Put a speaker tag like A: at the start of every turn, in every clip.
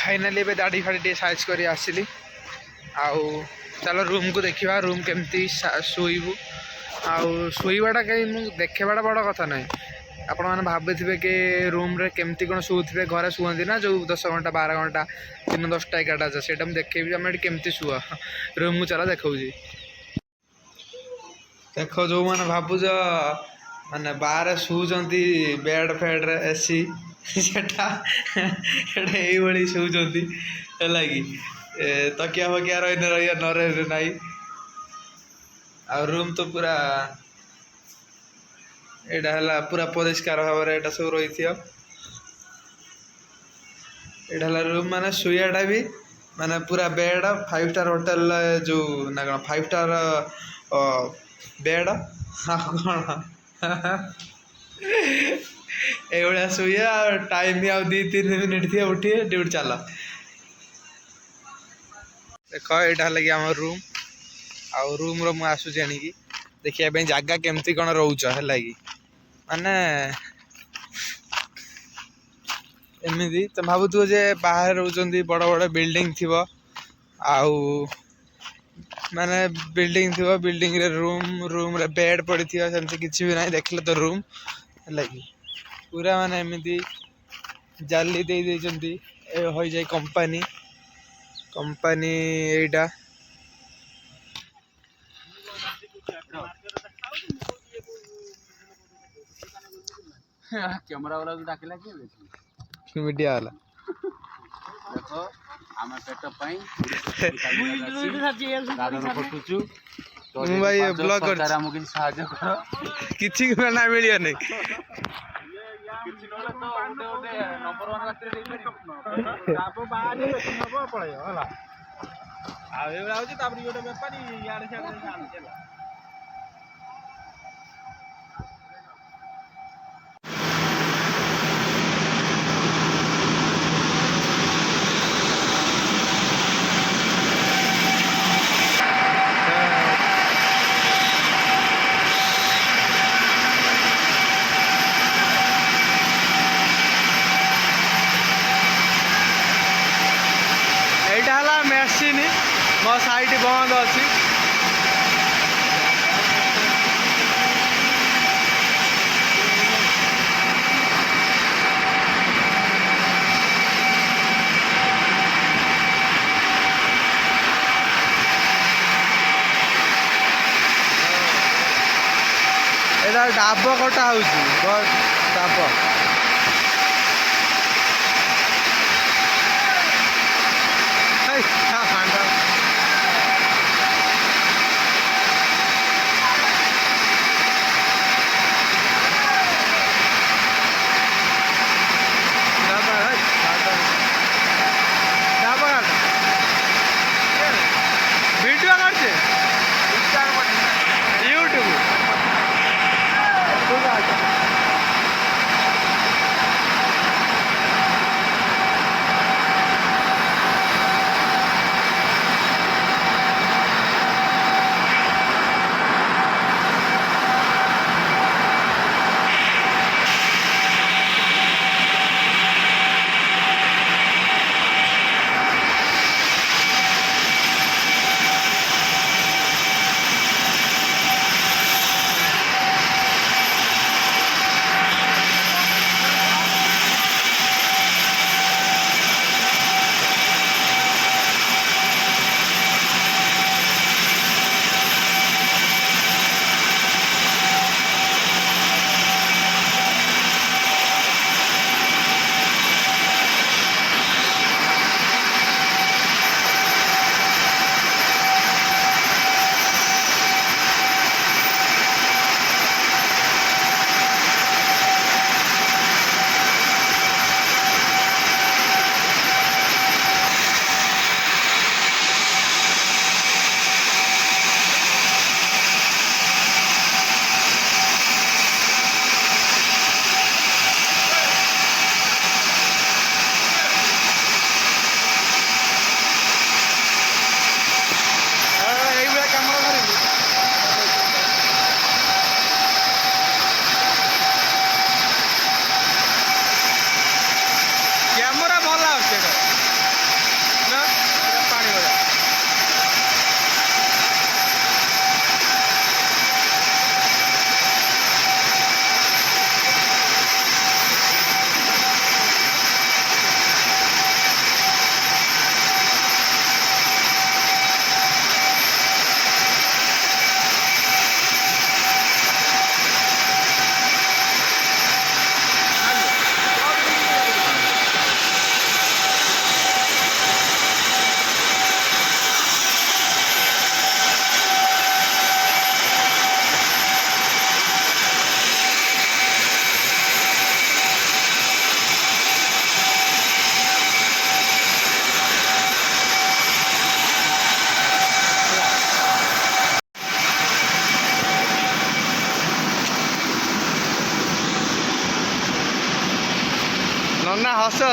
A: finally ए दाढ़ी फाड़ी टे साइज कर आसिली आउ चल रूम को देखा रूम केमती शुबू आईवाटा कहीं देखेवाटा बड़ कथा ना आपण मैंने भावे कि रूम रे केमती कौन शुवे घरे शुअती ना जो 10 घंटा 12 घंटा 3 10टा 11टा से देखेबी आम केमती शुआ रूम को चला देखा देख जो मैंने भावुच माने बाहर शुचंती बेड फेड एसी सेटा ये शुचंती है कि तकिया फकिया रही न रही ना आ रूम तो पूरा यहाँ पूरा परिष्कार भाव में सब रही थी रूम माने शुआटा भी माने पूरा बेड 5 स्टार होटल जो ना कौन 5 स्टार बेड कौन ये शुआ टाइम भी 2-3 मिनिट थी उठिए ड्यूटी चल देख यहाँ लगे आम रूम आउ रूम रो मुझे आनिकी देखिए जगह केमती कौन रोच है कि माने एमती तुम भावुव जे बाहर रोचंती बड़ बड़ बिल्डिंग थी आउ माने बिल्डिंग थी बिल्डिंग रे रूम रे बेड पड़ी थी सेमती किसी भी ना देखले तो रूम है कि पूरा माने एमती जाली दे देचंती हो जाए कंपनी एटा
B: कैमरा वाला को डाकिला के
A: मीडिया वाला
B: देखो आम पेट पई दादन फटुचु तो
A: भाई ब्लॉग कर
B: सरकार हमके सहायता करो
A: किछि ना मिलियो नहीं
B: किछि नले तो ओडे ओडे नंबर 1 रात्रि दे करी ताप बाहर नबो पळयो होला आ एबरा होची तापरी ओडे व्यापारी याडे से आने चला
A: मेसीन मो साइट बंद अच्छी डाब कटा हो डाब वीडियो करछे यूट्यूब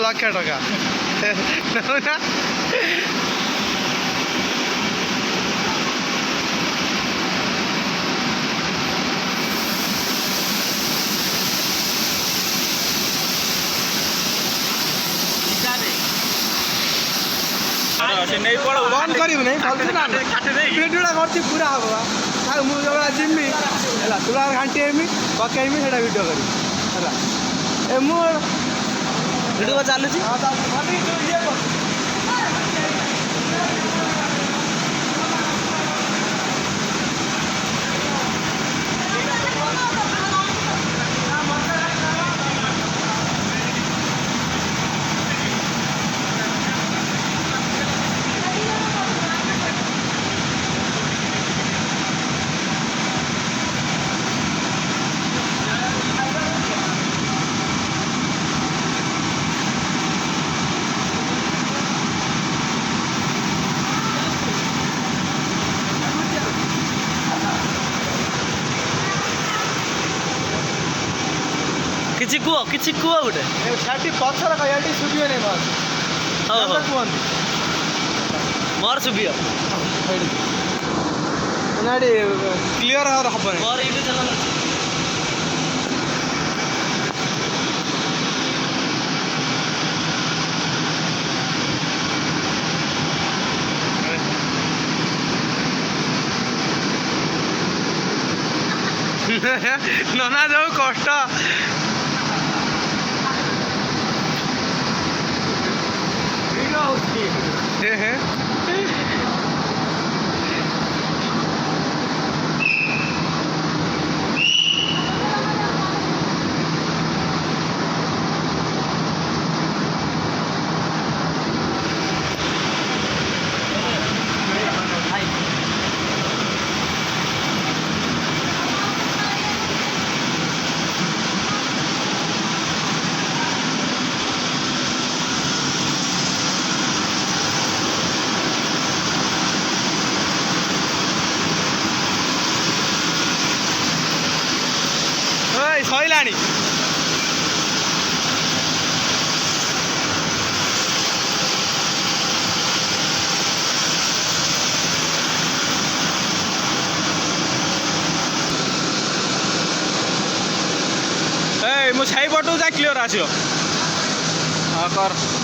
A: ଲକ୍ଷ ଟଙ୍କା ନଉନା
B: ସେ ନେଇ ପଳଉ
C: ବନ୍ଦ କରିବୁ ନାହିଁ ଭଲସେ ନା ଭିଡ଼ିଓଟା କରୁଛି ପୁରା ହବ ବା ଆଉ ମୁଁ ଯେବେଳେ ଯିମି ହେଲା ତୁଳା ଘାଣ୍ଟି ହେମି ପକେଇମି ସେଇଟା ଭିଡ଼ିଓ କରିବି ହେଲା ଏ ମୁଁ ଭିଡ଼ିଓ ଚାଲୁଛି ଇଏ କର
D: କିଛି କୁହ ଗୋଟେ
C: ଛାଟି ପଛର କହିବା ଶୁଭିବ ନାହିଁ ବସ୍
D: ହଉ ହଉ
C: କୁହନ୍ତି
D: ମୋର ଶୁଭିବ
C: ନା ଏଠି କ୍ଲିଅର ହବନି
D: ମୋର ୟୁଟ୍ୟୁବ ଚ୍ୟାନେଲ ଅଛି
A: ନନା ଯୋଉ କଷ୍ଟ ସଇଲାଣି
B: ମୁଁ ସେଇ ପଟୁ ଯାଇ କ୍ଲିୟର ଆସିବ ହଁ କର